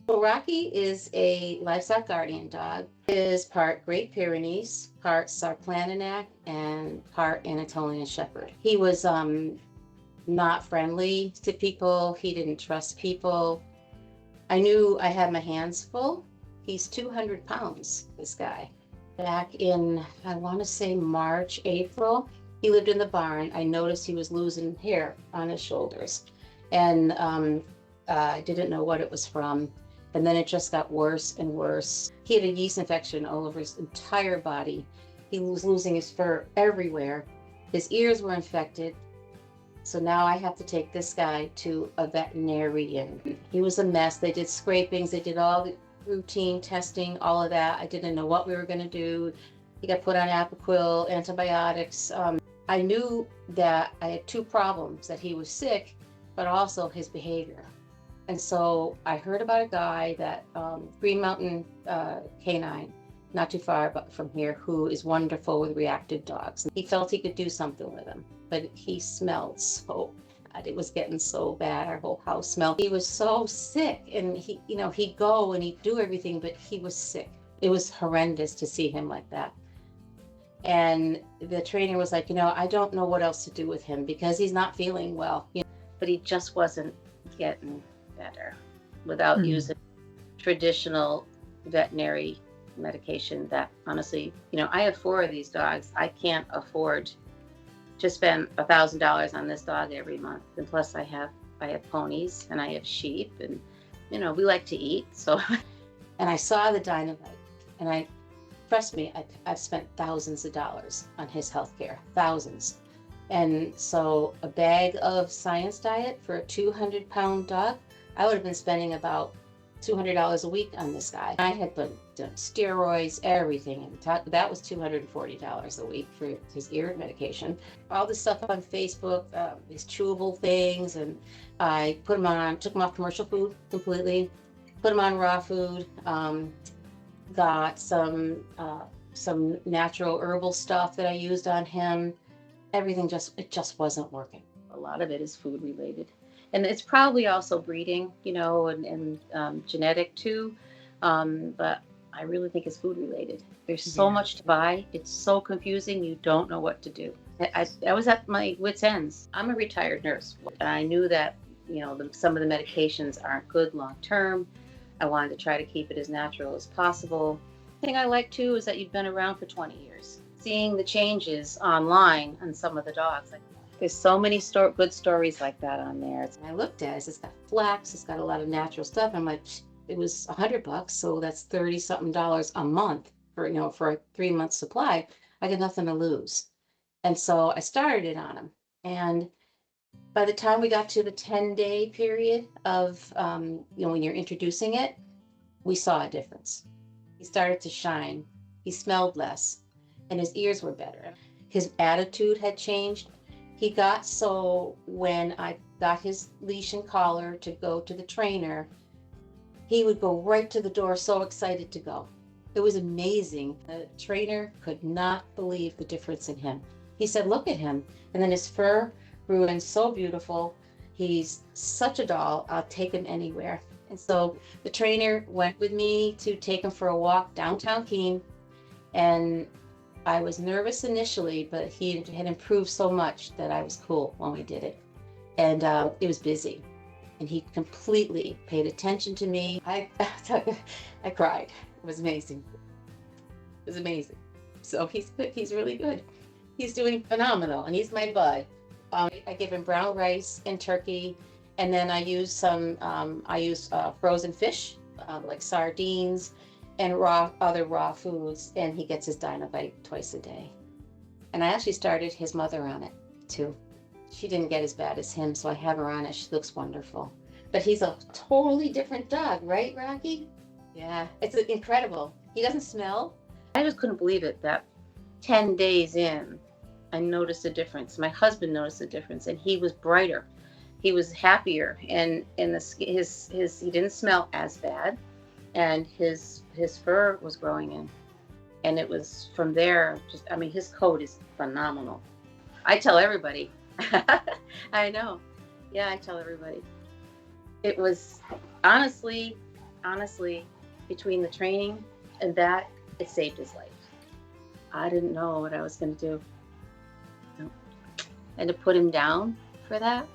So Rocky is a livestock guardian dog. He is part Great Pyrenees, part Sarplaninac, and part Anatolian Shepherd. He was not friendly to people. He didn't trust people. I knew I had my hands full. He's 200 pounds, this guy. Back in, I want to say March, April, he lived in the barn. I noticed he was losing hair on his shoulders. And I didn't know what it was from. And then it just got worse and worse. He had a yeast infection all over his entire body. He was losing his fur everywhere. His ears were infected. So now I have to take this guy to a veterinarian. He was a mess. They did scrapings, they did all the routine testing, all of that. I didn't know what we were going to do. He got put on Apoquil, antibiotics. I knew that I had two problems, that he was sick, but also his behavior. And so I heard about a guy that Green Mountain Canine, not too far from here, who is wonderful with reactive dogs. He felt he could do something with him, but he smelled so bad. It was getting so bad. Our whole house smelled. He was so sick, and he'd go and he'd do everything, but he was sick. It was horrendous to see him like that. And the trainer was like, I don't know what else to do with him because he's not feeling well. But he just wasn't getting better without using traditional veterinary medication that honestly, I have four of these dogs. I can't afford to spend $1,000 on this dog every month. And plus I have ponies and I have sheep and, we like to eat. So, and I saw the Dinovite and trust me, I've spent thousands of dollars on his healthcare, thousands. And so a bag of Science Diet for a 200-pound dog, I would have been spending about $200 a week on this guy. I had done steroids, everything. And that was $240 a week for his ear medication. All this stuff on Facebook, these chewable things. And I took him off commercial food completely, put him on raw food, got some natural herbal stuff that I used on him. Everything just wasn't working. A lot of it is food related. And it's probably also breeding, and genetic too. But I really think it's food related. There's so much to buy. It's so confusing. You don't know what to do. I was at my wit's ends. I'm a retired nurse. And I knew that, some of the medications aren't good long term. I wanted to try to keep it as natural as possible. The thing I like too is that you've been around for 20 years. Seeing the changes online on some of the dogs. There's so many good stories like that on there. And I looked at it, it's got flax, it's got a lot of natural stuff. I'm like, it was $100, so that's $30-something a month for a 3-month supply. I got nothing to lose. And so I started it on him. And by the time we got to the 10-day period of, when you're introducing it, we saw a difference. He started to shine. He smelled less. And his ears were better. His attitude had changed. He got so when I got his leash and collar to go to the trainer, he would go right to the door, so excited to go. It was amazing. The trainer could not believe the difference in him. He said, look at him. And then his fur grew in so beautiful. He's such a doll. I'll take him anywhere. And so the trainer went with me to take him for a walk downtown Keene. And I was nervous initially, but he had improved so much that I was cool when we did it. And it was busy. And he completely paid attention to me. I cried. It was amazing. It was amazing. So he's good. He's really good. He's doing phenomenal, and he's my bud. I give him brown rice and turkey, and then I use frozen fish, like sardines, and other raw foods, and he gets his Dinovite twice a day. And I actually started his mother on it too. She didn't get as bad as him, so I have her on it. She looks wonderful. But he's a totally different dog, right, Rocky? Yeah, it's incredible. He doesn't smell. I just couldn't believe it that 10 days in, I noticed a difference. My husband noticed a difference, and he was brighter. He was happier, and he didn't smell as bad. And his fur was growing in, and it was from there. His coat is phenomenal. I tell everybody. I know. Yeah, I tell everybody. It was honestly honestly, between the training and that, it saved his life. I didn't know what I was going to do. No. And to put him down for that,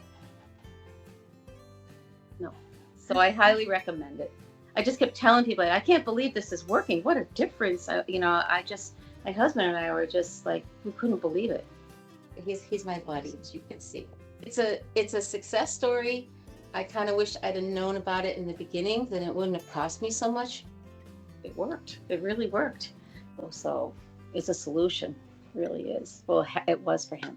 no. So I highly recommend it. I just kept telling people, I can't believe this is working. What a difference. My husband and I were just like, we couldn't believe it. He's my buddy, as you can see. It's a success story. I kind of wish I'd have known about it in the beginning, then it wouldn't have cost me so much. It worked. It really worked. So it's a solution. It really is. Well, it was for him.